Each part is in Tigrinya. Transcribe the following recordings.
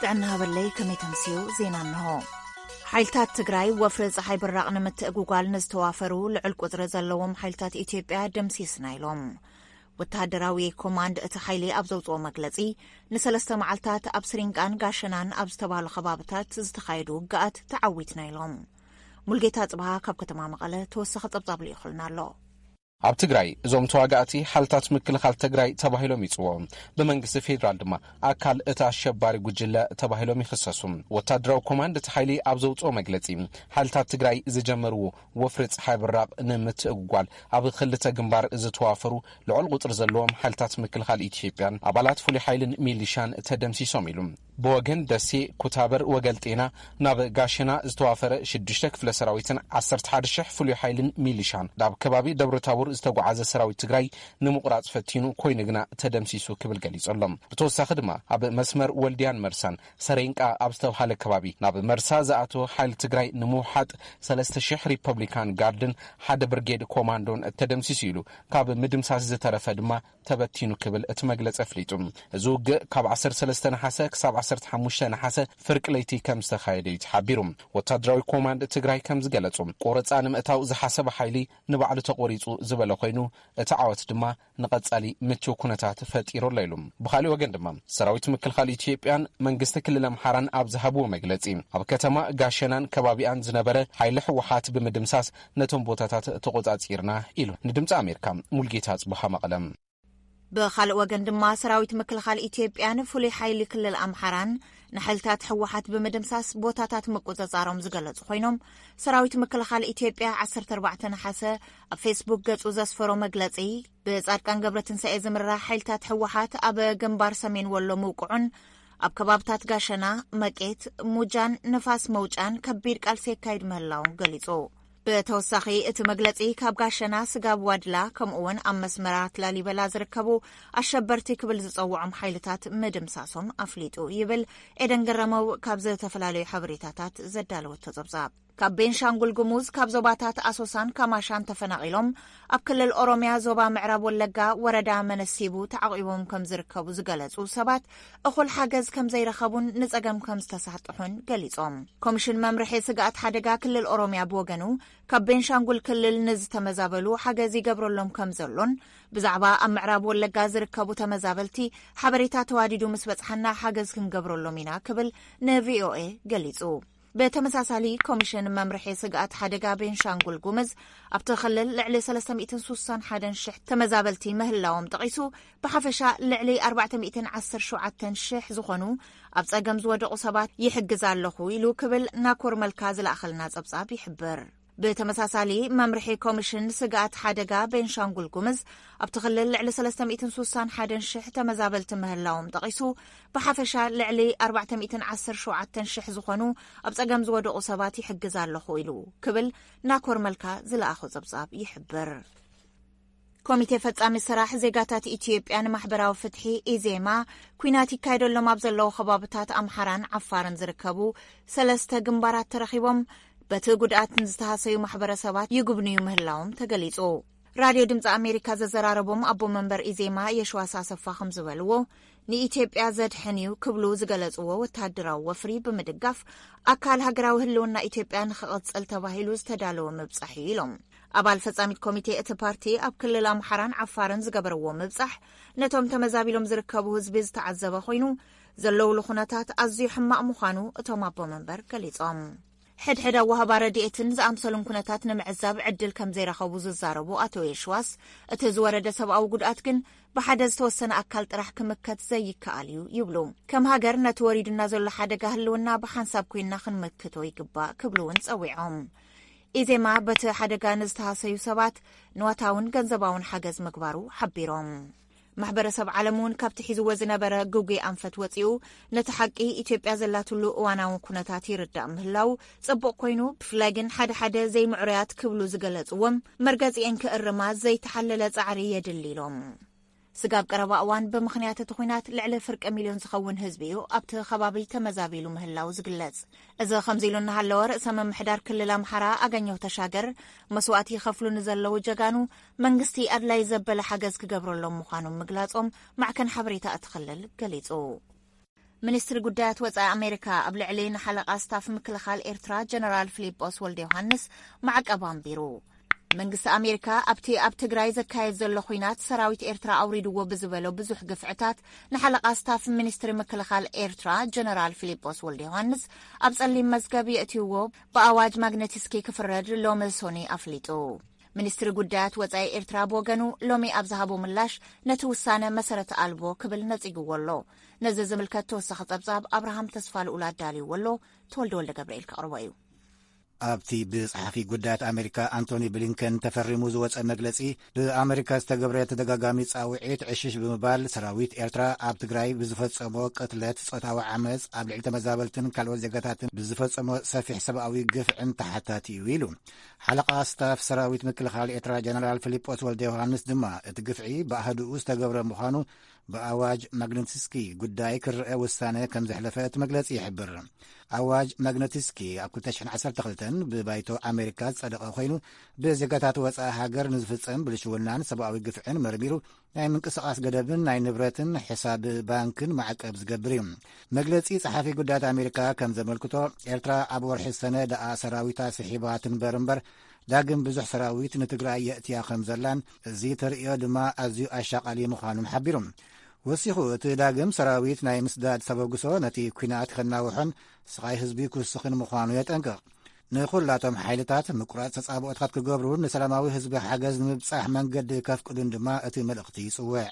ጥዕና በለይ ከመተምሲው ዜና እንሆ ሓይልታት ትግራይ ወፍሪ ፀሓይ ብራቕ ንምትእጉጓል ንዝተዋፈሩ ልዕል ቁፅሪ ዘለዎም ሓይልታት ኢትዮጵያ ደምሲስና ኢሎም ወተሃደራዊ ኮማንድ እቲ ሓይሊ ኣብ ዘውፅኦ መግለጺ ንሰለስተ መዓልታት ኣብ ስሪንቃን ጋሸናን ኣብ ዝተባሃሉ ከባቢታት ዝተኻየዱ ውግኣት ተዓዊትና ኢሎም ሙልጌታ ጽባሃ ካብ ከተማ መቐለ ተወሳኺ ጸብጻብ ልይኹልና ኣሎ ኣብ ትግራይ እዞም ተዋጋእቲ ሓልታት ምክልኻል ትግራይ ተባሂሎም ይጽውዑ ብመንግስቲ ፌደራል ድማ ኣካል እቲ ኣሸባሪ ጉጅለ ተባሂሎም ይኽሰሱ ወታደራዊ ኮማንድ እቲ ሓይሊ ኣብ ዘውፅኦ መግለጺ ሓልታት ትግራይ ዝጀመርዎ ወፍሪ ፀሓይ ብራቕ ንምትእጓል ኣብ ክልተ ግንባር ዝተዋፈሩ ልዑል ቁፅሪ ዘለዎም ሓልታት ምክልኻል ኢትዮጵያን ኣባላት ፍሉይ ሓይልን ሚሊሻን ተደምሲሶም ኢሉ ብወገን ደሴ ኩታበር ወገልጤና ናብ ጋሽና ዝተዋፈረ 6 ክፍለ ሰራዊትን 11,000 ፍሉይ ሓይልን ሚሊሻን ናብ ከባቢ ደብረታቦር ዝተጓዓዘ ሰራዊት ትግራይ ንምቁራጽ ፈቲኑ ኮይኑ ግና ተደምሲሱ ክብል ገሊጾሎም ብተወሳኺ ድማ ኣብ መስመር ወልድያን መርሳን ሰሬንቃ ኣብ ዝተባሃለ ከባቢ ናብ መርሳ ዝኣተወ ሓይሊ ትግራይ ንምውሓጥ 3,000 ሪፐብሊካን ጋርድን ሓደ ብርጌድ ኮማንዶን ተደምሲሱ ኢሉ ካብ ምድምሳስ ዝተረፈ ድማ ተበቲኑ ክብል እቲ መግለጺ ኣፍሊጡ እዚ ውግእ ካብ 13 ነሓሰ ክሳብ 15 ነሓሰ ፍርቂ ለይቲ ከም ዝተኻየደ እዩ ተሓቢሩ ወታደራዊ ኮማንድ ትግራይ ከም ዝገለጹ ቆረጻ ንምእታው ዝሓሰበ ሓይሊ ንባዕሉ ተቆሪጹ ዝበለ ኮይኑ እቲ ዓወት ድማ ንቐጻሊ ምቹው ኩነታት ፈጢሩሎ ኢሉ ብኻልእ ወገን ድማ ሰራዊት ምክልኻል ኢትዮጵያን መንግስቲ ክልል ኣምሓራን ኣብ ዝሃብዎ መግለጺ ኣብ ከተማ ጋሸናን ከባቢኣን ዝነበረ ሓይሊ ሕወሓት ብምድምሳስ ነቶም ቦታታት ተቆጻጺርና ኢሉ ንድምፂ ኣሜሪካ ሙልጌታ ጽባሃ መቐለም ብኻልእ ወገን ድማ ሰራዊት ምክልኻል ኢትዮጵያን ፍሉይ ሓይሊ ክልል ኣምሓራን ንሓይልታት ሕወሓት ብምድምሳስ ቦታታት መቆጻጻሮም ዝገለጹ ኮይኖም ሰራዊት ምክልኻል ኢትዮጵያ 14 ነሓሰ ኣብ ፌስቡክ ገጹ ዘስፈሮ መግለጺ ብጻድቃን ገብረትንሳኤ ዝምራሕ ሓይልታት ሕወሓት ኣብ ግንባር ሰሜን ወሎ ምውቅዑን ኣብ ከባብታት ጋሸና መቄት ሙጃን ንፋስ መውጫን ከቢድ ቃልሲ የካይድ ምህላውን ገሊጹ ብተወሳኺ እቲ መግለጺ ካብ ጋሸና ስጋብ ዋድላ ከምኡውን ኣብ መስመራት ላሊበላ ዝርከቡ ኣሸበርቲ ክብል ዝጸውዖም ሓይልታት ምድምሳሶም ኣፍሊጡ ይብል ኤደን ገረመው ካብ ዝተፈላለዩ ሓበሬታታት ዘዳለወቶ ጸብጻብ ካብ ቤንሻንጉል ጉሙዝ ካብ ዞባታት ኣሶሳን ካማሻን ተፈናቂሎም ኣብ ክልል ኦሮሚያ ዞባ ምዕራብ ወለጋ ወረዳ መነሲቡ ተዓቂቦም ከም ዝርከቡ ዝገለጹ ሰባት እኹል ሓገዝ ከም ዘይረኸቡን ንጸገም ከም ዝተሳጥሑን ገሊጾም ኮሚሽን መምርሒ ስጋኣት ሓደጋ ክልል ኦሮሚያ ብወገኑ ካብ ቤንሻንጉል ክልል ንዝተመዛበሉ ሓገዝ ይገብረሎም ከም ዘሎን ብዛዕባ ኣብ ምዕራብ ወለጋ ዝርከቡ ተመዛበልቲ ሓበሬታ ተዋዲዱ ምስ በጽሓና ሓገዝ ክንገብረሎም ኢና ክብል ንቪኦኤ ገሊጹ በተመሳሳሊ ኮሚሽን መምርሒ ስጋኣት ሓደጋ ቤንሻንጉል ጉሙዝ ኣብቲ ክልል ልዕሊ 361,000 ተመዛበልቲ ምህላዎም ጠቂሱ ብሓፈሻ ልዕሊ 417,000 ዝኾኑ ኣብ ጸገም ዝወደቑ ሰባት ይሕግዝ ኣለኹ ኢሉ ክብል ናኮር መልካ ዝለኣኸልና ጸብጻብ ይሕብር በተመሳሳሊ መምርሒ ኮሚሽን ስጋኣት ሓደጋ ቤንሻንጉል ጉሙዝ ኣብቲ ክልል ልዕሊ 361,000 ተመዛበልቲ ምህላዎም ጠቂሱ ብሓፈሻ ልዕሊ 417,000 ዝኾኑ ኣብ ጸገም ዝወደቑ ሰባት ይሕግዝ ኣለኹ ኢሉ ክብል ናኮር መልካ ዝለኣኹ ጸብጻብ ይሕብር ኮሚቴ ፈጻሚ ስራሕ ዜጋታት ኢትዮጵያ ንማሕበራዊ ፍትሒ ኢዜማ ኩናት ይካየደሎም ኣብ ዘለዉ ከባቢታት ኣምሓራን ዓፋርን ዝርከቡ 3 ግንባራት ተረኺቦም በቲ ጉድኣት ንዝተሃሰዩ ማሕበረሰባት ይጉብንዩ ምህላዎም ተገሊጹ ራድዮ ድምፂ ኣሜሪካ ዘዘራረቦም ኣቦ መንበር ኢዜማ የሸዋስ ኣሰፋ ከም ዝበልዎ ንኢትዮጵያ ዘድሕንዩ ክብሉ ዝገለጽዎ ወተሃደራዊ ወፍሪ ብምድጋፍ ኣካል ሃገራዊ ህልውና ኢትዮጵያ ንኽቕጽል ተባሂሉ ዝተዳለወ ምብጻሕ ኢሎም ኣባል ፈጻሚት ኮሚቴ እቲ ፓርቲ ኣብ ክልል ኣምሓራን ዓፋርን ዝገበርዎ ምብጻሕ ነቶም ተመዛቢሎም ዝርከቡ ህዝቢ ዝተዓዘበ ኮይኑ ዘለውሉ ኩነታት ኣዝዩ ሕማቕ ምዃኑ እቶም ኣቦ መንበር ገሊጾም ሕድሕድ ኣዋህባ ረድኤትን ዝኣምሰሉን ኩነታት ንምዕዛብ ዕድል ከም ዘይረኸቡ ዝዛረቡ ኣቶ የሽዋስ እቲ ዝወረደ ሰብኣዊ ጉድኣት ግን ብሓደ ዝተወሰነ ኣካል ጥራሕ ክምከት ዘይከኣል እዩ ይብሉ ከም ሃገር ነቲ ወሪዱና ዘሎ ሓደጋ ህልውና ብሓንሳብ ኮይንና ክንምክቶ ይግባእ ክብሉ እውን ጸዊዖም ኢዜማ በቲ ሓደጋ ንዝተሃሰዩ ሰባት ንዋታውን ገንዘባውን ሓገዝ ምግባሩ ሓቢሮም ማሕበረሰብ ዓለሙን ካብቲ ሒዝዎ ዝነበረ ጉጉ ኣንፈት ወፂኡ ነቲ ሓቂ ኢትዮጵያ ዘላትሉ እዋናዊ ኩነታት ይርዳእ ምህላው ጽቡቕ ኮይኑ ብፍላይ ግን ሓደ ዘይምዕሩያት ክብሉ ዝገለጽዎም መርገጺአን ክእርማ ዘይተሓለለ ጻዕሪ የድሊ ኢሎም ስጋብ ቀረባ እዋን ብምኽንያት እቲ ኩናት ልዕሊ 1 ሚልዮን ዝኸውን ህዝቢ እዩ ኣብቲ ከባቢ ተመዛቢሉ ምህላው ዝግለጽ እዚ ከምዚ ኢሉ እናሃለወ ርእሰ ምምሕዳር ክልል ኣምሓራ ኣገኘሁ ተሻገር መስዋዕቲ ይኸፍሉ ንዘለዉ ጀጋኑ መንግስቲ ኣድላይ ዘበለ ሓገዝ ክገብረሎም ምዃኖም ምግላጾም ማዕከን ሓበሬታ እቲ ክልል ገሊጹ ሚኒስትሪ ጉዳያት ወጻኢ ኣሜሪካ ኣብ ልዕሊ ንሓለቓ ስታፍ ምክልኻል ኤርትራ ጀነራል ፊሊጶስ ወልደ ዮሃንስ ማዕቀብ ኣንቢሩ መንግስቲ ኣሜሪካ ኣብ ትግራይ ዘካየድ ዘሎ ኩናት ሰራዊት ኤርትራ ኣውሪድዎ ብዝበሎ ብዙሕ ግፍዕታት ንሓለቓ ስታፍ ሚኒስትሪ ምክልኻል ኤርትራ ጀነራል ፊሊጶስ ወልደ ዮሃንስ ኣብ ጸሊም መዝገብ የእትይዎ ብኣዋጅ ማግነቲስኪ ክፍረድ ሎሚ ሰኒ ኣፍሊጡ ሚኒስትሪ ጉዳያት ወጻኢ ኤርትራ ብወገኑ ሎሚ ኣብ ዝሃቦ ምላሽ ነቲ ውሳነ መሰረተ ኣልቦ ክብል ነጺግዎ ኣሎ ነዚ ዝምልከት ተወሳኺ ጸብጻብ ኣብርሃም ተስፋልኡላ ዳልይዎ ኣሎ ተወልደ ወልደ ገብርኤል ከቕርቦ እዩ ኣብቲ ብጸሓፊ ጉዳያት ኣሜሪካ አንቶኒ ብሊንከን ተፈሪሙ ዝወፀ መግለጺ ብኣሜሪካ ዝተገብረ ተደጋጋሚ ጻውዒት ዕሽሽ ብምባል ሰራዊት ኤርትራ ኣብ ትግራይ ብዝፈጸሞ ቅትለት ጾታዊ ዓመፅ ኣብ ልዕሊ ተመዛበልትን ካልኦት ዜጋታትን ብዝፈጸሞ ሰፊሕ ሰብኣዊ ግፍዕን ተሓታቲ እዩ ኢሉ ሓለቓ ስታፍ ሰራዊት ምክልኻል ኤርትራ ጀነራል ፊሊጶስ ወልደ ዮሃንስ ድማ እቲ ግፍዒ ብኣህድኡ ዝተገብረ ምዃኑ ብኣዋጅ ማግነቲስኪ ጉዳይ ክርአ ውሳነ ከም ዘሕለፈ እቲ መግለጺ ይሕብር ኣዋጅ ማግነቲስኪ ኣብ 2012 ብባይቶ ኣሜሪካ ዝጸደቐ ኮይኑ ብዜጋታት ወፃኢ ሃገር ንዝፍጸም ብልሽውናን ሰብኣዊ ግፍዕን መርሚሩ ናይ ምንቅስቓስ ገደብን ናይ ንብረትን ሕሳብ ባንክን ማዕቀብ ዝገብር እዩ መግለጺ ጸሓፊ ጉዳያት ኣሜሪካ ከም ዘመልክቶ ኤርትራ ኣብ ወርሒ ሰነ ደኣ ሰራዊታ ስሒባ ትንበር እምበር ዳግም ብዙሕ ሰራዊት ንትግራይ የእትያ ከም ዘላን እዚ ተርእዮ ድማ ኣዝዩ ኣሻቓሊ ምዃኑን ሓቢሩ ወሲኹ እቲ ዳግም ሰራዊት ናይ ምስዳድ ተበግሶ ነቲ ኩናት ከናውሖን ስቓይ ህዝቢ ክውስኽን ምዃኑ የጠንቅቕ ንኹላቶም ሓይልታት ምቁራጽ ተጻብኦታት ክገብሩን ንሰላማዊ ህዝቢ ሓገዝ ንምብጻሕ መንገዲ ከፍቅዱን ድማ እቲ መልእኽቲ ይጽውዕ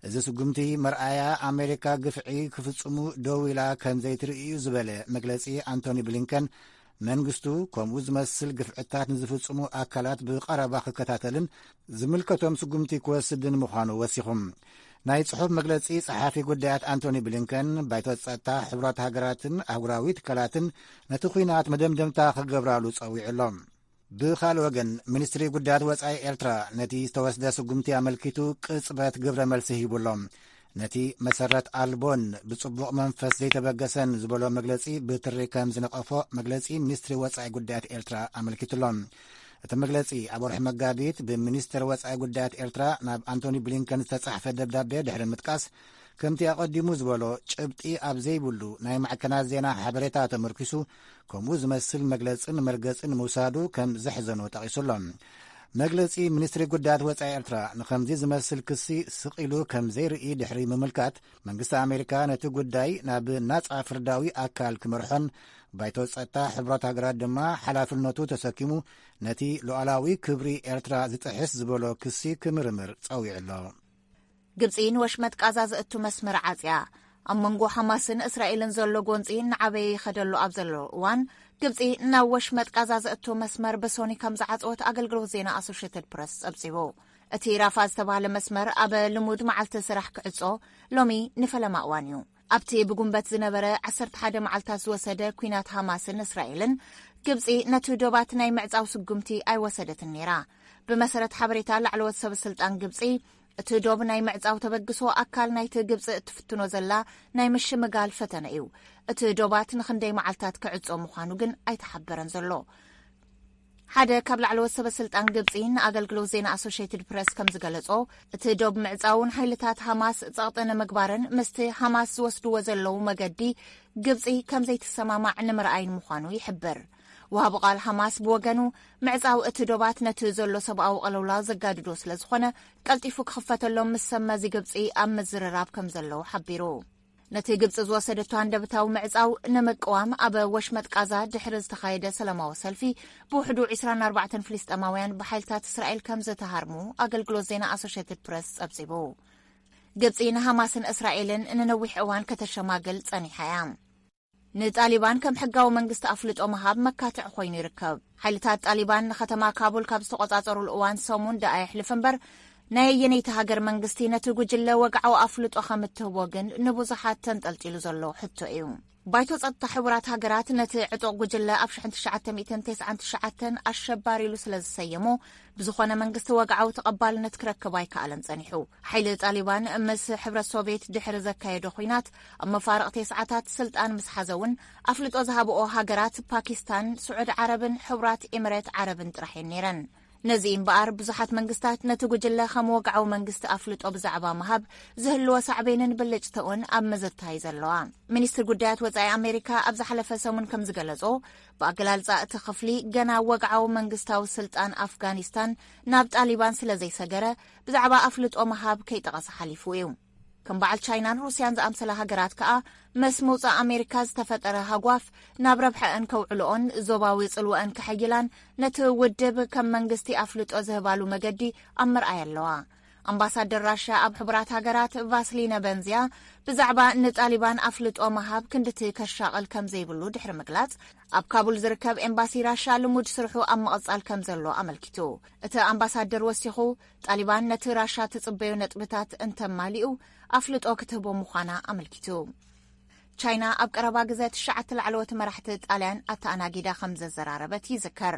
እዚ ስጉምቲ መርኣያ ኣሜሪካ ግፍዒ ክፍጽሙ ደው ኢላ ከም ዘይትርእዩ ዝበለ መግለጺ አንቶኒ ብሊንከን መንግስቱ ከምኡ ዝመስል ግፍዕታት ንዝፍጽሙ ኣካላት ብቐረባ ክከታተልን ዝምልከቶም ስጉምቲ ክወስድን ምዃኑ ወሲኹም ናይ ጽሑፍ መግለጺ ጸሓፊ ጉዳያት አንቶኒ ብሊንከን ባይቶ ጸጥታ ሕብራት ሃገራትን ኣህጉራዊ ትካላትን ነቲ ኩናት መደምደምታ ክገብራሉ ጸዊዑሎም ብኻልእ ወገን ሚኒስትሪ ጉዳያት ወጻኢ ኤርትራ ነቲ ዝተወስደ ስጉምቲ ኣመልኪቱ ቅጽበት ግብረ መልሲ ሂቡሎም ነቲ መሰረት ኣልቦን ብጽቡቕ መንፈስ ዘይተበገሰን ዝበሎ መግለጺ ብትሪ ከም ዝነቐፎ መግለጺ ሚኒስትሪ ወጻኢ ጉዳያት ኤርትራ ኣመልኪቱሎም እቲ መግለጺ ኣብ ወርሒ መጋቢት ብሚኒስትር ወጻኢ ጉዳያት ኤርትራ ናብ አንቶኒ ብሊንከን ዝተጻሕፈ ደብዳቤ ድሕሪ ምጥቃስ ከምቲ ኣቐዲሙ ዝበሎ ጭብጢ ኣብ ዘይብሉ ናይ ማዕከናት ዜና ሓበሬታ ተመርኪሱ ከምኡ ዝመስል መግለጽን መርገጽን ምውሳዱ ከም ዘሕዘኑ ጠቒሱሎም መግለጺ ሚኒስትሪ ጉዳያት ወጻኢ ኤርትራ ንከምዚ ዝመስል ክሲ ስቂሉ ከም ዘይርኢ ድሕሪ ምምልካት መንግስቲ ኣሜሪካ ነቲ ጉዳይ ናብ ናጻ ፍርዳዊ ኣካል ክመርሖን ባይቶ ጸጥታ ሕብራት ሃገራት ድማ ሓላፍነቱ ተሰኪሙ ነቲ ሉዓላዊ ክብሪ ኤርትራ ዝጥሕስ ዝበሎ ክሲ ክምርምር ጸዊዑ ኣሎ ግብፂ ንወሽመጥ ቃዛ ዝእቱ መስመር ዓጽያ ኣብ መንጎ ሓማስን እስራኤልን ዘሎ ጎንፂ ንዓበየ ይኸደሉ ኣብ ዘሎ እዋን ግብፂ ናብ ወሽመጥ ቃዛ ዝእቱ መስመር በሶኒ ከም ዝዓጽወት ኣገልግሎት ዜና ኣሶሽትድ ፕረስ ጸብጺቡ እቲ ራፋ ዝተባሃለ መስመር ኣብ ልሙድ መዓልቲ ስራሕ ክዕጾ ሎሚ ንፈለማ እዋን እዩ ኣብቲ ብጉንበት ዝነበረ 11 መዓልታት ዝወሰደ ኩናት ሓማስን እስራኤልን ግብፂ ነቲ ዶባት ናይ ምዕጻው ስጉምቲ ኣይወሰደትን ነይራ ብመሰረት ሓበሬታ ላዕለዎት ሰብ ስልጣን ግብፂ እቲ ዶብ ናይ ምዕጻው ተበግሶ ኣካል ናይቲ ግብፂ እትፍትኖ ዘላ ናይ ምሽምጋል ፈተነ እዩ እቲ ዶባት ንክንደይ መዓልታት ክዕጾ ምዃኑ ግን ኣይተሓበረን ዘሎ ሓደ ካብ ላዕለዎት ሰብ ስልጣን ግብፂ ንኣገልግሎት ዜና ኣሶሽትድ ፕረስ ከም ዝገለጾ እቲ ዶብ ምዕጻውን ሓይልታት ሓማስ ጸቕጥን ምግባርን ምስቲ ሓማስ ዝወስድዎ ዘለዉ መገዲ ግብፂ ከም ዘይትሰማማዕ ንምርኣይን ምዃኑ ይሕብር ወሃቢ ቃል ሓማስ ብወገኑ ምዕጻው እቲ ዶባት ነቲ ዘሎ ሰብኣዊ ቀለውላ ዘጋድዶ ስለ ዝኾነ ቀልጢፉ ክኽፈተሎም ምስ ሰመዚ ግብፂ ኣብ ምዝርራብ ከም ዘለዉ ሓቢሩ ነቲ ግብፂ ዝወሰደቶ አንደብታዊ ምዕጻው ንምቅዋም ኣብ ወሽመጥ ቃዛ ድሕሪ ዝተኻየደ ሰላማዊ ሰልፊ ብውሕዱ 24 ፍልስጤማውያን ብሓይልታት እስራኤል ከም ዝተሃርሙ ኣገልግሎት ዜና ኣሶሽትድ ፕረስ ጸብጺቡ ግብፂ ንሓማስን እስራኤልን ንነዊሕ እዋን ከተሸማግል ጸኒሓ እያ ንጣሊባን ከም ሕጋዊ መንግስቲ ኣፍልጦ መሃብ መካትዕ ኮይኑ ይርከብ ሓይልታት ጣሊባን ንከተማ ካቡል ካብ ዝተቆጻጸሩሉ እዋን ሰሙን ደኣ ይሕልፍ እምበር ናይ የነይቲ ሃገር መንግስቲ ነቲ ጉጅለ ወግዓዊ ኣፍልጦ ከም እትህቦ ግን ንብዙሓት ተንጠልጢሉ ዘሎ ሕቶ እዩ ባይቶ ጸጥታ ሕብራት ሃገራት ነቲ ዕጡቕ ጉጅለ ኣብ 1999 ኣሸባሪ ኢሉ ስለ ዝሰየሞ ብዝኾነ መንግስቲ ወግዓዊ ተቐባልነት ክረክብ ኣይከኣለን ጸኒሑ ሓይሊ ጣሊባን ምስ ሕብረት ሶቪየት ድሕሪ ዘካየዶ ኩናት ኣብ መፋርቕ 9 ስልጣን ምስ ሓዘውን ኣፍልጦ ዝሃብኦ ሃገራት ፓኪስታን ስዑድ ዓረብን ሕብራት ኤምሬት ዓረብን ጥራሕ ነይረን ነዚ እምበኣር ብዙሓት መንግስታት ነቲ ጉጅለ ከም ወግዓዊ መንግስቲ ኣፍልጦ ብዛዕባ መሃብ ዝህልዎ ሳዕቤንን ብልጭትኡን ኣብ መዘታይ ዘለዋ ሚኒስትር ጉዳያት ወጻኢ ኣሜሪካ ኣብ ዝሓለፈ ሰሙን ከም ዝገለጾ ብኣገላልጻ እቲ ክፍሊ ገና ወግዓዊ መንግስታዊ ስልጣን ኣፍጋኒስታን ናብ ጣሊባን ስለ ዘይሰገረ ብዛዕባ ኣፍልጦ መሃብ ከይጠቐሰ ሓሊፉ እዩ ከም በዓል ቻይናን ሩስያን ዝኣምሰለ ሃገራት ከዓ መስ መውፃእ ኣሜሪካ ዝተፈጠረ ሃጓፍ ናብ ረብሐአን ከውዕልኦን ዞባዊ ጽልወአን ክሐይላን ነቲ ውድብ ከም መንግስቲ ኣፍልጦ ዝህባሉ መገዲ ኣብ ምርኣይ ኣለዋ ኣምባሳደር ራሽያ ኣብ ሕቡራት ሃገራት ቫስሊነ በንዝያ ብዛዕባ ንጣሊባን ኣፍልጦ መሃብ ክንድቲ ከሻቐል ከም ዘይብሉ ድሕሪ ምግላጽ ኣብ ካቡል ዝርከብ ኤምባሲ ራሽያ ልሙድ ስርሑ ኣብ መቐጻል ከም ዘሎ ኣመልኪቱ እቲ ኣምባሳደር ወሲኹ ጣሊባን ነቲ ራሽያ ትጽበዩ ነጥብታት እንተማሊኡ ኣፍልጦ ክትህቦ ምዃና ኣመልኪቱ ቻይና ኣብ ቀረባ ግዜ 9 ላዕለዎት መራሕቲ ጣልያን ኣተኣናጊዳ ከም ዘዘራረበት ይዝከር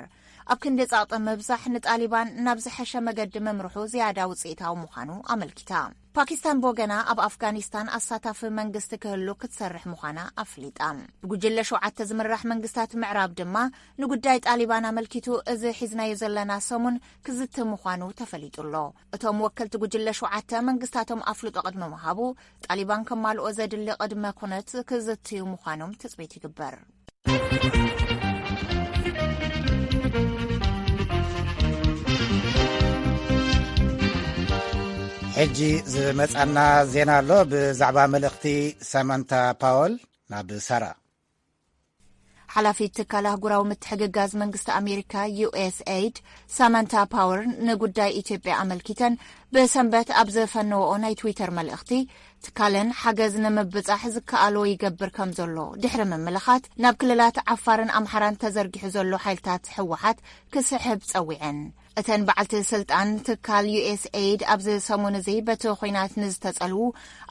ኣብ ክንዲ ጸቕጢ ምብዛሕ ንጣሊባን ናብ ዝሐሸ መገዲ መምርሑ ዝያዳ ውፅኢታዊ ምዃኑ ኣመልኪታ ፓኪስታን ቦገና ኣብ ኣፍጋኒስታን ኣሳታፊ መንግስቲ ክህሉ ክትሰርሕ ምዃና ኣፍሊጣ ብጉጅለ 7 ዝምራሕ መንግስታት ምዕራብ ድማ ንጉዳይ ጣሊባን ኣመልኪቱ እዚ ሒዝናዮ ዘለና ሰሙን ክዝቲ ምዃኑ ተፈሊጡሎ እቶም ወከልቲ ጉጅለ 7 መንግስታቶም ኣፍልጦ ቅድመ ምሃቡ ጣሊባን ከማልኦ ዘድሊ ቅድመ ኩነት ክዝትዩ ምዃኖም ትጽቢት ይግበር ሕጂ ዝመጻና ዜና ኣሎ ብዛዕባ መልእኽቲ ሳማንታ ፓወል ናብ ሳራ ሓላፊት ትካል ኣህጉራዊ ምትሕግጋዝ መንግስቲ ኣሜሪካ USAID ሳማንታ ፓወር ንጉዳይ ኢትዮጵያ ኣመልኪተን ብሰንበት ኣብ ዘፈነወኦ ናይ ትዊተር መልእኽቲ ትካለን ሓገዝ ንምብጻሕ ዝከኣሎ ይገብር ከም ዘሎ ድሕሪ ምምልኻት ናብ ክልላት ዓፋርን ኣምሓራን ተዘርጊሑ ዘሎ ሓይልታት ሕወሓት ክስሕብ ጸዊዐን እተን በዓልቲ ስልጣን ትካል USAID ኣብዚ ሰሙን እዚ በቲ ኹይናት ንዝተጸልዉ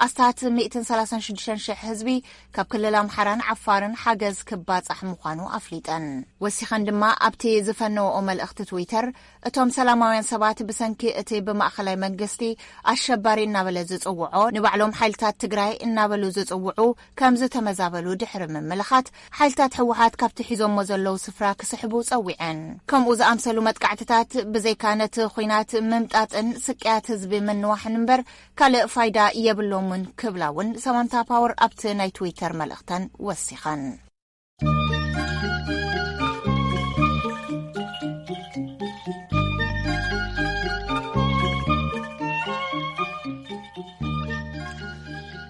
ኣስታት 136,000 ህዝቢ ካብ ክልል ኣምሓራን ዓፋርን ሓገዝ ክባጻሕ ምዃኑ ኣፍሊጠን ወሲኸን ድማ ኣብቲ ዝፈነወኦ መልእኽቲ ትዊተር እቶም ሰላማውያን ሰባት ብሰንኪ እቲ ብማእኸላይ መንግስቲ ኣሸባሪ እናበለ ዝጽውዖ ንባዕሎም ሓይልታት ትግራይ እናበሉ ዝጽውዑ ከም ዝተመዛበሉ ድሕሪ ምምልኻት ሓይልታት ሕወሓት ካብቲ ሒዞሞ ዘለዉ ስፍራ ክስሕቡ ጸዊዐን ከምኡ ዝኣምሰሉ መጥቃዕትታት ብዘይካ ነቲ ኹይናት ምምጣጥን ስቅያት ህዝቢ ምንዋሕን እምበር ካልእ ፋይዳ የብሎምን ክብላውን ሳማንታ ፓወር ኣብቲ ናይ ትዊተር መልእኽተን ወሲኸን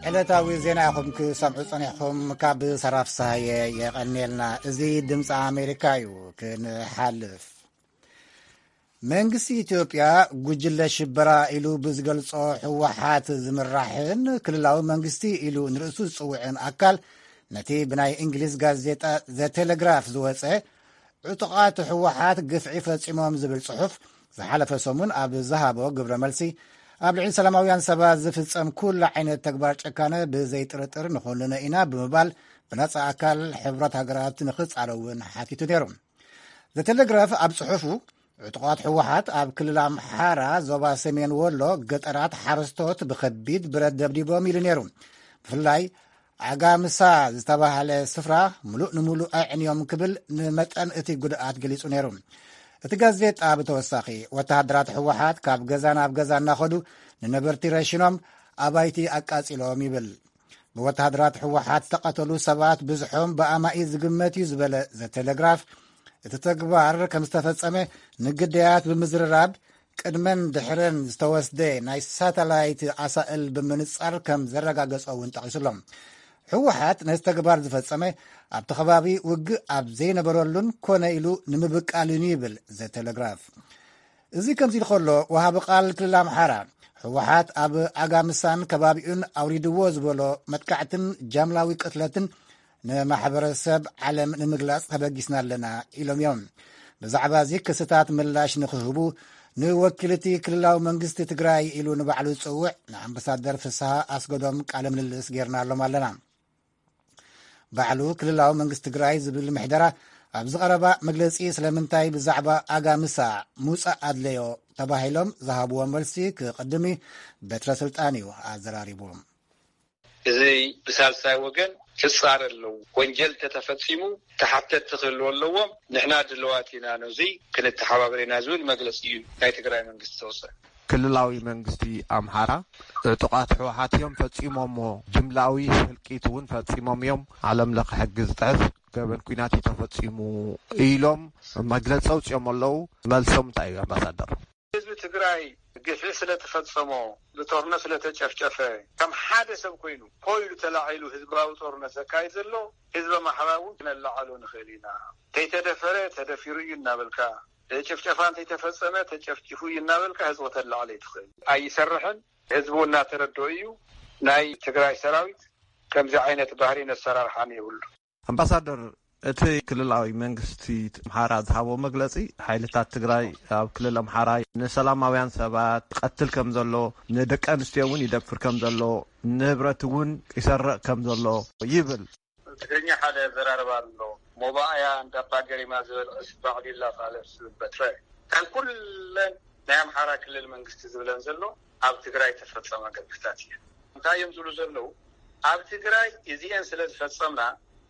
ዕለታዊ ዜና ይኹም ክሰምዑ ጸኒሕኹም ካብ ሰራፍሳየ የቐኒልና እዚ ድምፂ ኣሜሪካ እዩ ክንሓልፍ መንግስቲ ኢትዮጵያ ጉጅለ ሽበራ ኢሉ ብዝገልጾ ሕወሓት ዝምራሕን ክልላዊ መንግስቲ ኢሉ ንርእሱ ዝጽውዕን ኣካል ነቲ ብናይ እንግሊዝ ጋዜጣ ዘቴሌግራፍ ዝወፀ ዕጡቓት ሕወሓት ግፍዒ ፈጺሞም ዝብል ጽሑፍ ዝሓለፈ ሰሙን ኣብ ዝሃቦ ግብረ መልሲ ኣብ ልዕሊ ሰላማውያን ሰባት ዝፍጸም ኩሉ ዓይነት ተግባር ጨካነ ብዘይጥርጥር ንኾንነ ኢና ብምባል ብነጻ ኣካል ሕብረት ሃገራት ንኽጻረውን ሓቲቱ ነይሩ ዘቴሌግራፍ ኣብ ጽሑፉ ዕጡቓት ሕወሓት ኣብ ክልል ኣምሓራ ዞባ ሰሜን ወሎ ገጠራት ሓረስቶት ብከቢድ ብረት ደብዲቦም ኢሉ ነይሩ ብፍላይ ዓጋምሳ ዝተባሃለ ስፍራ ሙሉእ ንሙሉእ ኣዕንዮም ክብል ንመጠን እቲ ጉድኣት ገሊጹ ነይሩ እቲ ጋዜጣ ብተወሳኺ ወተሃደራት ሕወሓት ካብ ገዛ ናብ ገዛ እናኸዱ ንነበርቲ ረሽኖም ኣባይቲ ኣቃጺሎም ይብል ብወተሃደራት ሕወሓት ዝተቐተሉ ሰባት ብዙሖም ብኣማኢት ዝግመት እዩ ዝበለ ዘቴሌግራፍ እቲ ተግባር ከም ዝተፈጸመ ንግዳያት ብምዝርራብ ቅድመን ድሕረን ዝተወስደ ናይ ሳተላይት ኣሳእል ብምንጻር ከም ዘረጋገጾ እውን ጠቒሱሎም ሕወሓት ነዚ ተግባር ዝፈጸመ ኣብቲ ከባቢ ውግእ ኣብ ዘይነበረሉን ኮነ ኢሉ ንምብቃልን ይብል ዘቴሌግራፍ እዚ ከምዚ ኢሉ ከሎ ወሃቢ ቃል ክልል ኣምሓራ ሕወሓት ኣብ ኣጋምሳን ከባቢኡን ኣውሪድዎ ዝበሎ መጥቃዕትን ጃምላዊ ቅትለትን ንማሕበረሰብ ዓለም ንምግላጽ ተበጊስና ኣለና ኢሎም እዮም ብዛዕባ እዚ ክስታት ምላሽ ንክህቡ ንወኪልቲ ክልላዊ መንግስቲ ትግራይ ኢሉ ንባዕሉ ዝጽውዕ ንኣምባሳደር ፍስሓ ኣስገዶም ቃለ ምልልስ ጌርና ኣሎም ኣለና ባዕሉ ክልላዊ መንግስቲ ትግራይ ዝብል ምሕደራ ኣብ ዝቐረባ መግለጺ ስለምንታይ ብዛዕባ ኣጋምሳ ሙፃእ ኣድለዮ ተባሂሎም ዝሃብዎ መልሲ ክቅድሚ በትረ ስልጣን እዩ ኣዘራሪቦም እዚ ብሳልሳይ ወገን تسارلو وانجل تتفصمو تحتت تخلولو نحنا دلواتينا نوزي كنت حبابرينا زول مجلسي ناي تግራይ መንግስት ተወሰነ ክልላዊ መንግስቲ አምሃራ ጥቃት ህወሓትዮም ፈጽሞሞ ጅምላዊ ህልቂት እውን ፈጽሞም ዓለም ለኸ ሕግ ዝጥዕፍ ገበን ኩናት ተፈጽሙ ኢሎም መግለጽ አውጽኦም ኣለው መልሶም እንታይ አምባሳደር ህዝብ ትግራይ ግፍዕ ስለተፈጸሞ በጦርነት ስለተጨፍጨፈ ከም ሓደ ሰብ ኮይኑ ኮይሉ ተላዒሉ ህዝባዊ ጦርነት ዘካይድ ዘሎ ህዝብ ማሕበራዊ ነላዓሉ ንኽእሊና ተይተደፈረ ተደፊሩ ይናበልካ ጨፍጨፋን ተፈጸመ ተጨፍጭፉ ይናበልካ ህዝብ ተላዓለ ይትኽእል ኣይሰርሕን ህዝቡና ተረዶዩ ናይ ትግራይ ሰራዊት ከምዚ ዓይነት ባህሪ ነሰራርሓን ይብሉ አምባሳደር እቲ ክልላዊ መንግስቲ አምሃራ ዝሃቦ መግለጺ ሓይልታት ትግራይ ኣብ ክልል አምሃራ ንሰላማውያን ሰባት ቀትል ከም ዘሎ ንደቂ ኣንስትዮ እውን ይደፍር ከም ዘሎ ንብረት እውን ይሰርቕ ከም ዘሎ ይብል ትግርኛ ሓደ ዘራረባ ኣሎ ሞባያ እንዳባገሪ ማዘል እስባዕሊላ ቃለስ በትረ ካን ኩለን ናይ አምሃራ ክልል መንግስቲ ዝብለን ዘሎ ኣብ ትግራይ ተፈጸመ ገጽታት እዩ እንታይ ዝብሉ ዘለው ኣብ ትግራይ እዚአን ስለ ተፈጸመና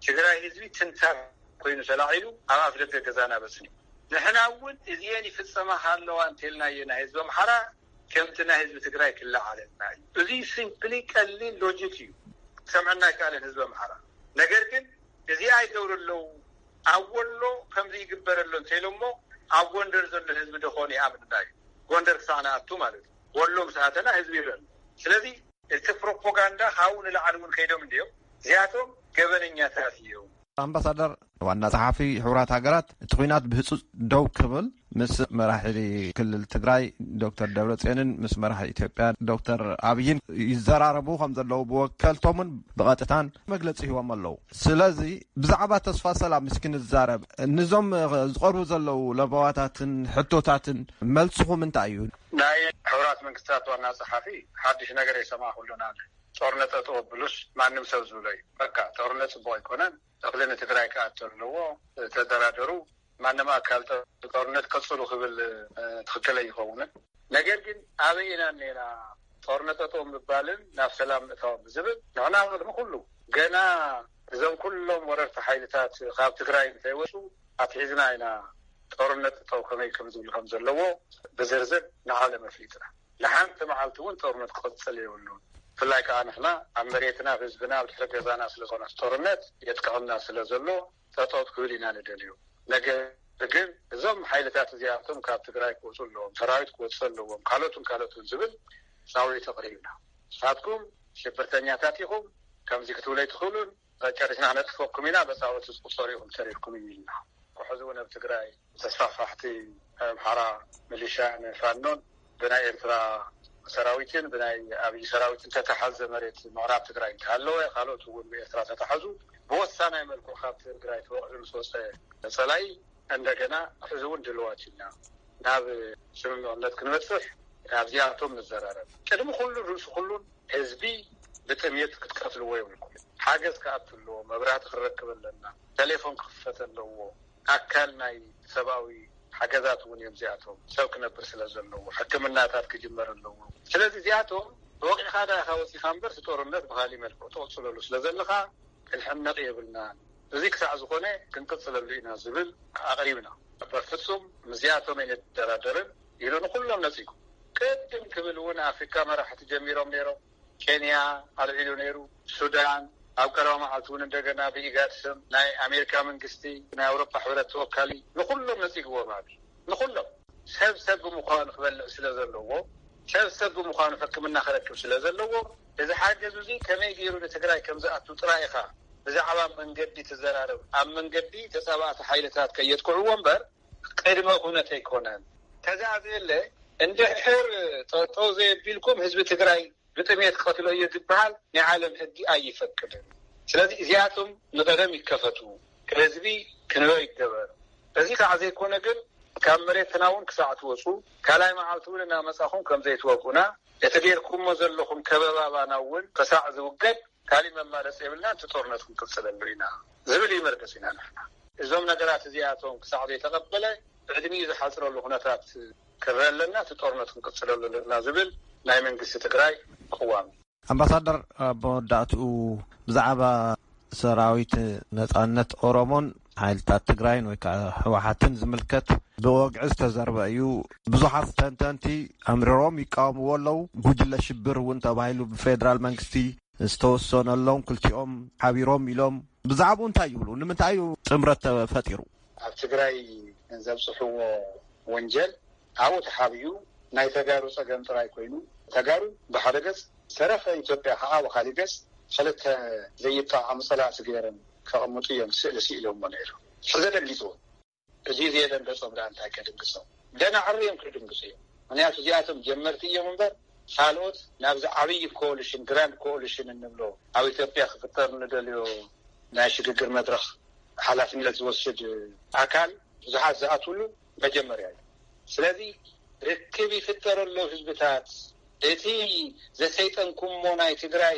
ትግራይ ህዝቢ ትንታር ኮይኑ ተላዒሉ ኣብ ኣፍለተ ገዛና በስኒ ንሕና እውን እዚአን ይፍጸማ ሃለዋ እንተልና የና ህዝብ አምሃራ ከምትና ህዝብ ትግራይ ክላዓለና እዚ ሲምፕሊ ቀሊል ሎጂክ እዩ ሰምዕና ካለን ህዝብ አምሃራ ነገር ግን እዚ አይገብርለው አወሎ ከምዚ ይግበረሎ እንተይሎሞ ኣብ ጎንደር ዘሎ ህዝብ ደኾነ ያምንዳይ ጎንደር ሳናቱ ማለት ወሎም ሰዓተና ህዝብ ይረል ስለዚህ እቲ ፕሮፓጋንዳ ሃውን ለዓሉን ከይዶም እንዲዮ ዚያቶም ገበነኛ ታፊዩ አምባሳደር ዋና ጸሐፊ ሕቡራት ሃገራት ትኩናት ብህጹጽ ደው ክብል ምስ መራሒ ክልል ትግራይ ዶክተር ደብረጽዮንን ምስ መራሒ ኢትዮጵያ ዶክተር አብይን ይዘራረቡ ከም ዘለው ብወከልቶምን ብቐጥታን መግለጺ ሂቦም ኣለው ስለዚ ብዛዕባ ተስፋ ሰላም ምስኪን ዝዛረብ ንዞም ዝቐርቡ ዘለው ለባዋታትን ሕቶታትን መልስኹም እንታይ እዩ ናይ ሕቡራት መንግስታት ዋና ጸሐፊ ሓድሽ ነገር ይሰማኹሉና ጦርነት ተወብሉስ ማንም ሰብ ዝብለይ በቃ ጦርነት ጽቡቅ ይኮነን ተክለን ትግራይ ካአተልዎ ተደራደሩ ማንም አካል ጦርነት ከጽሉ ክብል ትክክለ ይኸውን ነገር ግን አበይና ነና ጦርነት ተጦም ባልን ናብ ሰላም እታው ዝብል ንሕና ሁሉ ገና እዞም ኩሎም ወረርቲ ሓይልታት ካብ ትግራይ እንተይወሱ አትሒዝና ኢና ጦርነት ተው ከመይ ከም ዝብል ከም ዘለዎ ብዝርዝር ንዓለም ኣፍሊጥና ለሓንቲ መዓልቲ እውን ጦርነት ክቅፅል የብሉ ፍላይ ከዓ ንሕና ኣብ መሬትና ህዝብና ኣብ ድሕረ ገዛና ስለዝኾነ ጦርነት የጥቅዕና ስለዘሎ ተጦት ክብል ኢና ንደልዩ ነገር ግን እዞም ሓይልታት እዚኣቶም ካብ ትግራይ ክወፁ ኣለዎም ሰራዊት ክወፁ ኣለዎም ካልኦትን ዝብል ፃውዒት ተቕሪብና ንሳትኩም ሽብርተኛታት ኢኹም ከምዚ ክትብለይ ትኽእሉን ጨርሽና ክነጥፈኩም ኢና በፃወት ዝቁፀሩ ኢኹም ሰሪርኩም ኢልና ሕዚ እውን ኣብ ትግራይ ተስፋሕፋሕቲ አምሓራ ሚሊሻን ፋኖን ብናይ ኤርትራ ሰራዊትን ብናይ አብይ ሰራዊትን ተተሓዘ መሬት ምዕራብ ትግራይ ካለው ካልኦት እውን በኤርትራ ተተሓዙ በወሳናይ መልኩ ካብ ትግራይ ተወቅሉ ሶስተ ጸላይ እንደገና ህዝቡን ድልዋትና ናብ ስምምዕነት ክንበጽሕ ኣብዚኣቶም ንዘራረብ ቅድሚ ኩሉ ርእሱ ኩሉን ህዝቢ ብጥምየት ክትከፍልዎ ይብልኩም ሓገዝ ከኣትልዎ መብራህቲ ክረክበለና ቴሌፎን ክፍተለዎ ኣካል ናይ ሰብኣዊ ሓገዛት እውን እዮም ዚኣቶም ሰብ ክነብር ስለዘለዎ ሕክምናታት ክጅመር ኣለዎ ስለዚ ዚኣቶም ወቂዕኻ ዳኻ ወፂኻ እምበር ጦርነት ብኻሊእ መልክዑ ተቕፅለሉ ስለዘለኻ ክንሕነቕ የብልና እዚ ክሳዕ ዝኾነ ክንቅፅለሉ ኢና ዝብል ኣቕሪብና በፍጹም ምዚኣቶም ኣይንደራደርን ኢሉ ንኩሎም ነፂጉ ቅድም ክብል እውን ኣፍሪካ መራሕቲ ጀሚሮም ነይሮም ኬንያ ኣልዒሉ ነይሩ ሱዳን ኣብ ቀረባ መዓልቲ እውን እንደገና ብኢጋድ ስም ናይ ኣሜሪካ መንግስቲ ናይ ኣውሮፓ ሕብረት ተወካሊ ንኩሎም ነፂግዎም ኣብ ንኩሎም ሰብ ብምዃኑ ክበልዕ ስለ ዘለዎ ሰብ ብምዃኑ ሕክምና ክረክብ ስለ ዘለዎ እዚ ሓገዝ እዚ ከመይ ገይሩ ንትግራይ ከም ዝኣቱ ጥራይ ኢኻ ብዛዕባ መንገዲ ተዘራረብ ኣብ መንገዲ ተጻባእቲ ሓይልታት ከየጥቅዕዎ እምበር ቅድመ ኩነት ኣይኮነን ተዛዝለ እንድሕር ጠጠው ዘየቢልኩም ህዝቢ ትግራይ ብጥምየት ቀትሎ እዩ ዝበሃል ናይ ዓለም ሕጊ ኣይፈቅድን ስለዚ እዚኣቶም ንቀደም ይከፈቱ ህዝቢ ክንበ ይገበር እዚ ከዓ ዘይኮነ ግን ካብ መሬትና እውን ክሳዕ ትወፁ ካልኣይ መዓልቲ እውን እናመፃኹም ከም ዘይትወቁና እቲ ጌርኩሞ ዘለኹም ከበባባና እውን ክሳዕ ዝውገድ ካሊእ መማለፂ የብልና እቲ ጦርነት ክንቅፅለሉ ኢና ዝብል ይመርገፅ ኢና ንሕና እዞም ነገራት እዚኣቶም ክሳዕ ዘይተቐበለ ዕድሚኡ ዝሓፅረሉ ኩነታት ክረአ ኣለና እቲ ጦርነት ክንቅፅለሉ ኣለና ዝብል ናይ መንግስቲ ትግራይ ቅዋም አምባሳደር በወዳእቱ ብዛዕባ ሰራዊት ነጻነት ኦሮሞን ሓይልታት ትግራይን ወይ ከዓ ህወሓትን ዝምልከት ብወግዒ ዝተዘርበ እዩ ብዙሓት ተንተንቲ ኣምሪሮም ይቃወምዎ ኣለዉ ጉጅለ ሽብር እውን ተባሂሉ ብፌደራል መንግስቲ ዝተወሰነሎም ክልቲኦም ሓቢሮም ኢሎም ብዛዕባ እንታይ ይብሉ ንምንታይ እዩ ጥምረት ተፈጢሩ ኣብ ትግራይ ዘብፅሕዎ ወንጀል ኣብኡ ተሓቢኡ ናይ ተጋሩ ፀገም ጥራይ ኮይኑ ተጋሩ ብሓደ ገጽ ሰረፈ ኢትዮጵያ ከዓ ብኻሊእ ገጽ ክልተ ዘይጣዓሙ ፀላእቲ ገይሮም ከቐምጡ እዮም ስእሎም ነይሩ ሕዘ ደንጊፅዎ እዚ ዘየደንገፆም ዳ እንታይ ከድንግፆም ደና ዓርዮም ክድንግፁ እዮም ምክንያቱ እዚኣቶም ጀመርቲ እዮም እምበር ካልኦት ናብዚ ዓብይ ኮሊሽን ግራንድ ኮሊሽን እንብሎ ኣብ ኢትዮጵያ ክፍጠር ንደልዮ ናይ ሽግግር መድረኽ ሓላፍነት ዝወስድ ኣካል ብዙሓት ዝኣትውሉ መጀመርያ እዩ ስለዚ ርክብ ይፍጠረሎ ህዝብታት እቲ ዘሰይጠንኩሞ ናይ ትግራይ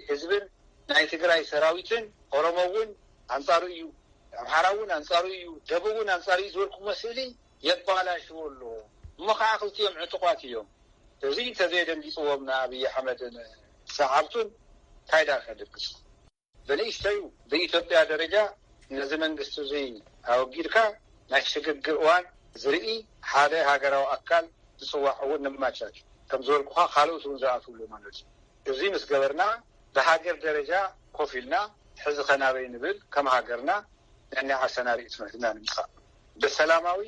ህዝብን ናይ ትግራይ ሰራዊትን ኦሮሞ እውን አንጻሩ እዩ አምሓራ እውን አንጻሩ እዩ ደቡብ እውን አንጻሩ እዩ ዝወልኩ መስሊ የባላሽወሎ መኻዓ ክልቲኦም ዕጡቋት እዮም እዚ ተዘይደንጊፅዎም ንኣብይ ኣሕመድን ሰዓብቱን ካይዳ ከድግፅ በንእሽተዩ በኢትዮጵያ ደረጃ ነዚ መንግስቲ እዚ ኣወጊድካ ናይ ሽግግር እዋን ዝርኢ ሓደ ሃገራዊ ኣካል ዝፅዋዕ እውን ንማቻች ከም ዝበልኩኻ ካልኦት እውን ዝኣትውሉ ማለት እዩ እዚ ምስ ገበርና ብሃገር ደረጃ ኮፍ ኢልና ሕዚ ኸናበይ ንብል ከም ሃገርና ነናይ ዓሰና ርእሲ መሕዝና ንምስኻእ ብሰላማዊ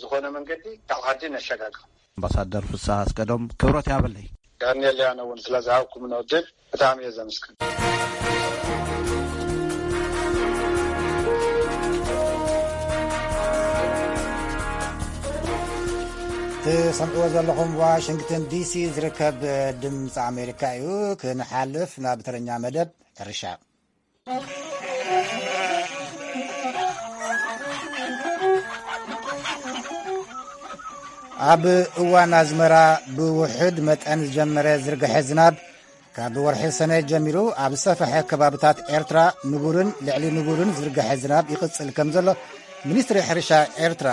ዝኾነ መንገዲ ካብ ዓዲ ነሸጋግር ኣምባሳደር ፍስሓ አስገዶም ክብረት ያበለይ ዳንኤል ያነ እውን ስለዝሃብኩም ንወድል ብጣዕሚ እየ ዘመስግን ትሰምዕዎ ዘለኹም ዋሽንግተን ዲሲ ዝርከብ ድምፂ ኣሜሪካ እዩ ክንሓልፍ ናብ ተረኛ መደብ ሕርሻ ኣብ እዋን ኣዝመራ ብውሕድ መጠን ዝጀመረ ዝርግሐ ዝናብ ካብ ወርሒ ሰነ ጀሚሩ ኣብ ሰፈሐ ከባብታት ኤርትራ ንቡርን ልዕሊ ንቡርን ዝርግሐ ዝናብ ይቕፅል ከም ዘሎ ሚኒስትሪ ሕርሻ ኤርትራ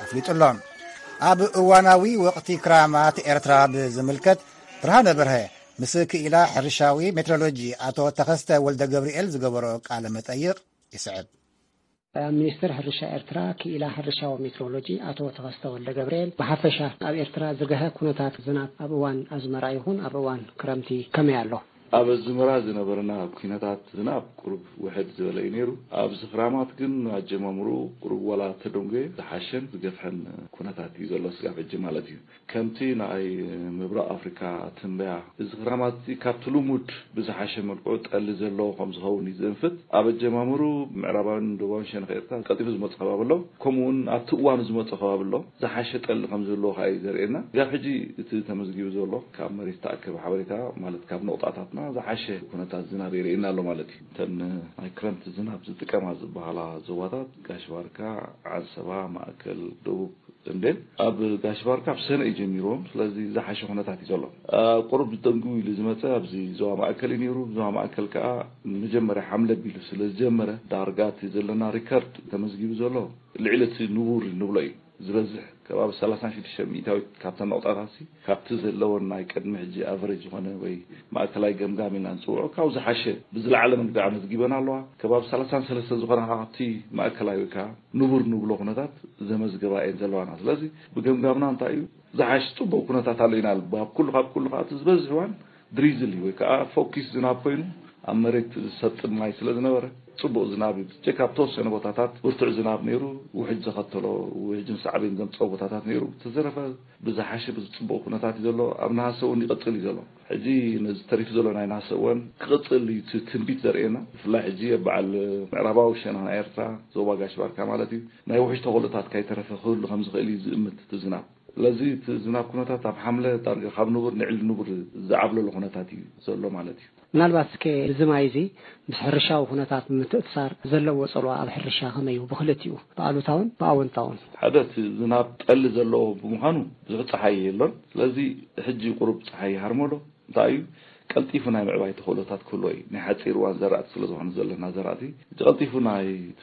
ኣፍሊጡሎም ኣብ እዋናዊ ወቅቲ ክራማት ኤርትራ ብዝምልከት ብርሃነ በርሀ ምስ ክኢላ ሕርሻዊ ሜትሮሎጂ ኣቶ ተኸስተ ወልደ ገብርኤል ዝገበሮ ቃለ መጠይቕ ይስዕብ ሚኒስትር ሕርሻ ኤርትራ ክኢላ ሕርሻዊ ሜትሮሎጂ ኣቶ ተኸስተ ወልደ ገብርኤል ብሓፈሻ ኣብ ኤርትራ ዝርግሐ ኩነታት ዝናብ ኣብ እዋን ኣዝመራ ይኹን ኣብ እዋን ክረምቲ ከመይ ኣሎ ኣብ ኣዝመራ ዝነበረና ኩነታት ዝናብ ቁሩብ ውሕድ ዝበለ እዩ ነይሩ ኣብ ዝኽራማት ግን ኣጀማምሩ ቁሩብ ዋላ ተደንጎ ዝሓሸን ዝገፍሐን ኩነታት እዩ ዘሎ ስጋብ ሕጂ ማለት እዩ ከምቲ ናይ ምብራቕ ኣፍሪካ ትንበያ እዚ ክራማት ካብቲ ልሙድ ብዝሓሸ መልክዑ ጠሊ ዘለዎ ከም ዝኸውን እዩ ዘንፍት ኣብ ኣጀማምሩ ምዕራባውን ደቡባውን ሸነኽ ኤርትራ ቀጢፉ ዝመፅእ ከባቢ ኣሎ ከምኡውን ኣብቲ እዋኑ ዝመፅእ ከባቢ ኣሎ ዝሓሸ ጠሊ ከም ዘለዎ ከዓ እዩ ዘርእየና ጋብ ሕጂ እቲ ተመዝጊቡ ዘሎ ካብ መሬት ተኣከበ ሓበሬታ ማለት ካብ ነቑጣታትና ዝሓሸ ኩነታት ዝናብ የርእየና ኣሎ ማለት እዩ እተን ናይ ክረምቲ ዝናብ ዝጥቀማ ዝበሃላ ዞባታት ጋሽባርካ ዓሰባ ማእከል ደቡብ እንደን ኣብ ጋሽባርካ ብሰነ እዩ ጀሚሮም ስለዚ ዝሓሸ ኩነታት እዩ ዘሎ ቁሩብ ዝጠንጉ ኢሉ ዝመፀ ኣብዚ ዞባ ማእከል እዩ ነይሩ ዞባ ማእከል ከዓ መጀመርያ ሓምለ ቢሉ ስለ ዝጀመረ ዳርጋት ዘለና ሪከርድ ተመዝጊቡ ዘሎ ልዕሊ እቲ ንቡር ንብሎ እዩ ዝበዝሕ ከባቢ 36 ሚእታዊት ካብተን ነቑጣታት ካብቲ ዘለዎን ናይ ቅድሚ ሕጂ ኣቨሬጅ ዝኾነ ወይ ማእከላይ ገምጋም ኢልና ንፅውዖ ካብ ዝሓሸ ብዝለዓለ መንገዲ መዝጊበና ኣለዋ ከባቢ 33 ዝኾነ ካብቲ ማእከላይ ወይ ከዓ ንቡር ንብሎ ኩነታት ዘመዝገባ እየን ዘለዋና ስለዚ ብገምጋምና እንታይ እዩ ዝሓሸ ፅቡቅ ኩነታት ኣሎ ኢና ካብ ኩሉ ከዓ እቲ ዝበዝሕ እዋን ድሪዝል ወይ ከዓ ፎኪስ ዝናብ ኮይኑ ኣብ መሬት ዝሰጥም ማይ ስለ ዝነበረ ጽቡቕ ዝናብ እዩ ካብ ተወሰነ ቦታታት ብርቱዕ ዝናብ ነይሩ ውሕጅ ዘኸተሎ ውሕጅን ሳዕቤን ዘምፅኦ ቦታታት ነይሩ ተዘረፈ ብዝሓሸ ብፅቡቕ ኩነታት እዩ ዘሎ ኣብ ናሃሰ እውን ይቕፅል እዩ ዘሎ ሕጂ ነዚ ተሪፉ ዘሎ ናይ ናሃሰ እውን ክቕፅል እዩ ትንቢት ዘርእየና ብፍላይ ሕጂ በዓል ምዕራባዊ ሸነኽ ናይ ኤርትራ ዞባ ጋሽባርካ ማለት እዩ ናይ ውሕጅ ተኽእሎታት ከይተረፈ ክህሉ ከም ዝኽእል እዩ ዝእምት እቲ ዝናብ ስለዚ እቲ ዝናብ ኩነታት ኣብ ሓምለ ዳርጋ ካብ ንቡር ንዕሊ ንቡር ዝዓብለሉ ኩነታት እዩ ዘሎ ማለት እዩ ምናልባት ዝማይ እዚ ምስ ሕርሻዊ ኩነታት ምትእትሳር ዘለዎ ፀልዋ ኣብ ሕርሻ ከመይ እዩ ብክልቲኡ ብኣሉታውን ብኣወንታውን ሓደ ዝናብ ጠሊ ዘለዎ ብምዃኑ ብዙሕ ፀሓይ የሎን ስለዚ ሕጂ ቁሩብ ፀሓይ ሃርመሎ እንታይ እዩ قلطيفنا معباي تخولوتات كلوي نحصير وان زرعت سلازون زلنا زرعتي قلطيفنا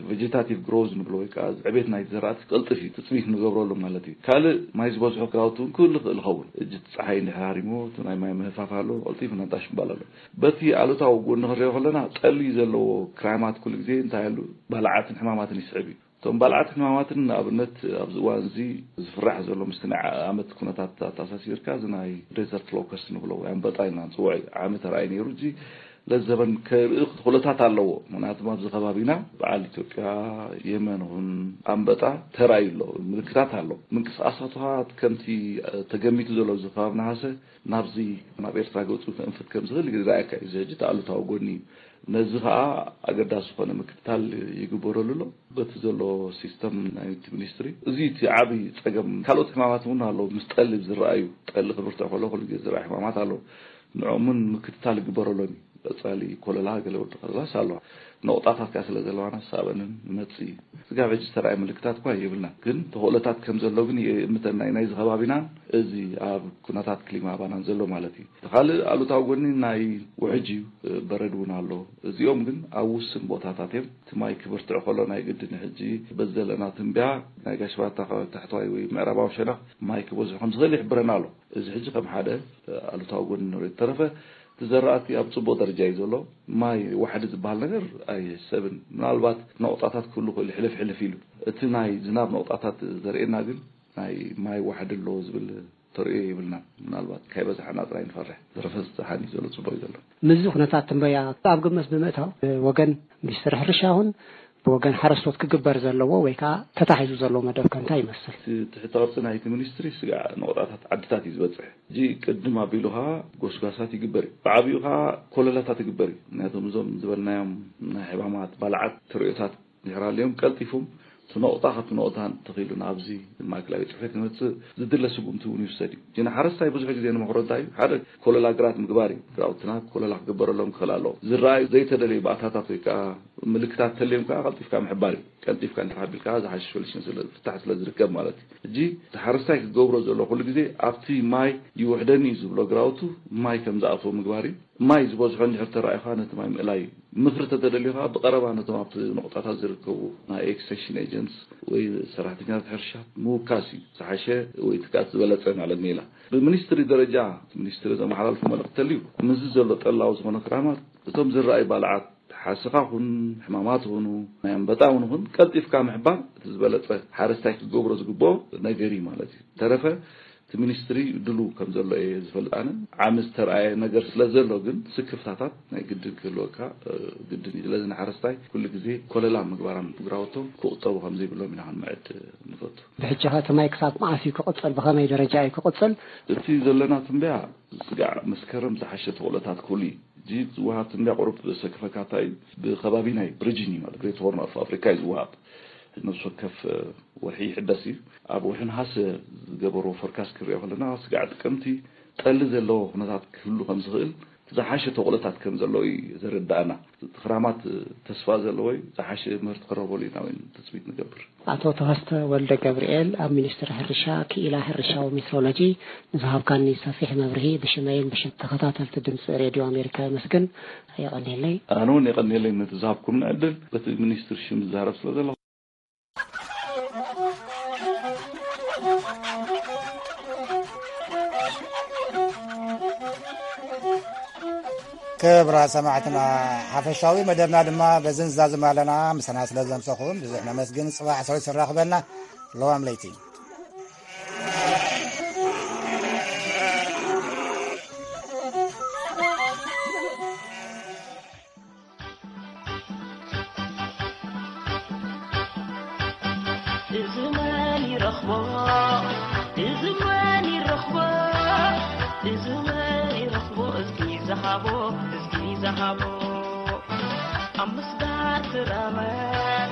فيجيتاتيف جروز نبلوي كاز عبيتنا زرعت قلطفي تصبيح نغبرولو مالتي كال ما يزبوزو كراوتو كل الخول اجت صحاي نحاريمو تناي ما مفافالو قلطيفنا تاش بالالو بتي علوتاو غون نخريو خلنا قلي زلو كرايمات كل غزي انتايلو بلعات حمامات يسعبي ثم بلعات حماماتنا ابنت ابزوانزي زفرح زلو مستنع عامت كونتات تاساسير كازناي ريزرت لوكس نبلو ام بطاينا صوعي عامت رايني روجي لزبن كخلطات አለው ምናልባት ማብዝ ከባቢና በዓል ኢትዮጵያ የመንሁን አንበጣ ተራይሎ ምልክታት አለው ምንቅስቃሳቷት ከምቲ ተገሚቱ ዘሎ ዝፋብና ሐሰ ናብዚ ማቤርታ ገጹ እንፍት ከም ዝል ግዳይካ ይዘጅት አሉታው ጎኒ ነዝኻ አገዳስ ሆነ ምክታል ይግበረሉሎ በተዘሎ ሲስተም ናይት ሚኒስትሪ እዚት ዓቢ ጸገም ካልኦት ህማማቱን አለው ምስጠልብ ዝራዩ ጠል ክብርታ ሆሎ ሁሉ ዝራይ ህማማት አለው ንዑምን ምክታል ይግበረሉኒ በጻሊ ኮለላ ገለው ተቀላስ አለው ነውጣታት ካስለ ዘለዋና ሳበንን መጽ ዝጋበጅ ተራይ ምልክታት ኳ ይብልና ግን ተሆለታት ከም ዘለው ግን የምተናይ ናይ ዝኸባቢና እዚ አብ ኩናታት ክሊማ ባናን ዘሎ ማለት እዩ ተኻል አሉታው ጎኒ ናይ ውሕጂ በረድውን አሎ እዚኦም ግን አውስን ቦታታትም ትማይ ክብርት ሆሎ ናይ ግድን ሕጂ በዘለና ትንቢያ ናይ ጋሽባታ ታሕተዋይ ወይ ምዕራባው ሸና ማይ ክቦዝ ከም ዝኽእል ይሕብረና አሎ እዚ ሕጂ ከም ሓደ አሉታው ጎኒ ነው ተረፈ تزرعتي أبصبو درجة يزولو ما واحد زبال نجر أي سبن من البات نقطات كله الحلف حلفيلو تناي زناب نقطات زرعنا جن أي ما واحد اللوز بالطريقة يبلنا من البات كيف بس حنا طالعين فرح رفست حني زولو صبوا يزولو مزوخ نتاع تنبيا أبغى مس بمتها وجن بيسترح رشاهن بوجن حرصوت كجبر زلوا ويكا تتحيز زلوا مدام كان تاي مسل تحتارتنا هيك منستري سجع نقطات عدتات يزبطح جي قدم بيلوها غوسغاسات يجبري بعبيوها كللاتات يجبري ناتهم زوم زبلناهم حبامات بلعت تريوتات يراليهم قلطيفهم تنقطات نقطان تخيلون ابزي الماكلاوي تفك نص زدلسو قمتون يفسدي جنا حرساي بزح غزي انا مخرطاي حد كللا غرات مغباري غاوتنا كللا غبرلهم خلالو زراي زيت دلي باطاتات ويكا ملكታት ተለም ካ قلطيفካ محباري قلطيفካ እንተሓብልካ ዝሓሽ ሶሉሽን ስለ ፍታሕ ስለ ዝርከብ ማለት እጂ ተሐርሳይ ክገብሮ ዘሎ ሁሉ ግዜ ኣብቲ ማይ ይውሕደኒ ዝብሎ ግራውቱ ማይ ከም ዝኣፎ ምግባሪ ማይ ዝበዝሖ እንድሕር ተራእኻ ነቲ ማይ ምእላይ ምክር ተደልዮኻ ብቀረባ ነቶም ኣብቲ ነቁጣታት ዝርከቡ ናይ ኤክስቴንሽን ኤጀንትስ ወይ ሰራሕተኛታት ሕርሻ ሙካሲ ዝሓሸ ወይ ትካት ዝበለጸ ማለት ሜላ በሚኒስትሪ ደረጃ ሚኒስትሪ ዘመሓላልፉ መልእክተልዩ ምዝ ዘሎ ጠላው ዝኾነ ክራማት እቶም ዝራእይ ባልዓት حاسخاون حماماتون نايم بتاعونهن قلطيفكا محبار تزبلص حارستاي كغبرو زغبو نغري مالتي ترفه ሚኒስትሪ ድሉ ከም ዘሎ ዝፈልጣነ ዓምስ ተራይ ነገር ስለዘሎ ግን ስክፍታታት ናይ ግድን ክሎካ ግድን ስለዝና ሓረስታይ ኩሉ ግዜ ኮለላ ምግባራም ግራውቶ ክቁጠቡ ከም ዘይብሎ ምናን ማዕድ ንፈቱ ብሕጃ ተማይ ክሳብ ማዓሲ ክቁጠል በኸመይ ደረጃ አይ ክቁጠል እቲ ዘለና ትንበያ ስጋዕ መስከረም ዝሓሸተ ወለታት ኩሊ ጂት ወሃት እንደቆርብ ሰክፈካታይ በኸባቢ ናይ ብሪጅኒ ማለት ግሬት ሆርን ኦፍ አፍሪካ ይዋሃብ نفس كف وحي حدسي ابو حنحس جبرو فركاس كريو خلنا سقعد قمتي طل زلو نزات كله خمس غيل زحاشه تقلتات كم زلو يزردانا خرامات تسفا زلوي زحاشه مرت قربولي ناوين تثبيت نقبر አቶ ተወስተ ወልደ ገብርኤል ኣብ ሚኒስትር ሕርሻ ክኢላ ሕርሻው ሜትሮሎጂ ንዝሃብ ካኒ ሰፊሕ መብርሂ ብሽመይን ብሽት ተኸታተልቲ ድምፂ ሬድዮ ኣሜሪካ መስገን ያቀኒለይ ኣኖን ያቀኒለይ ንዝሃብኩም ንዕድል በቲ ሚኒስትር ሽም ዝሃረብ ስለዘሎ كبرى سمعتنا حفشاوي مدبنا دما بزن زازم لنا مسنا سلازم سخون بزحنا مسجن صباح سوي سراخ بلنا لو عمليتي زماني رخبة زماني رخبة زماني رخبة اسكي زهابو أمس دار ترامات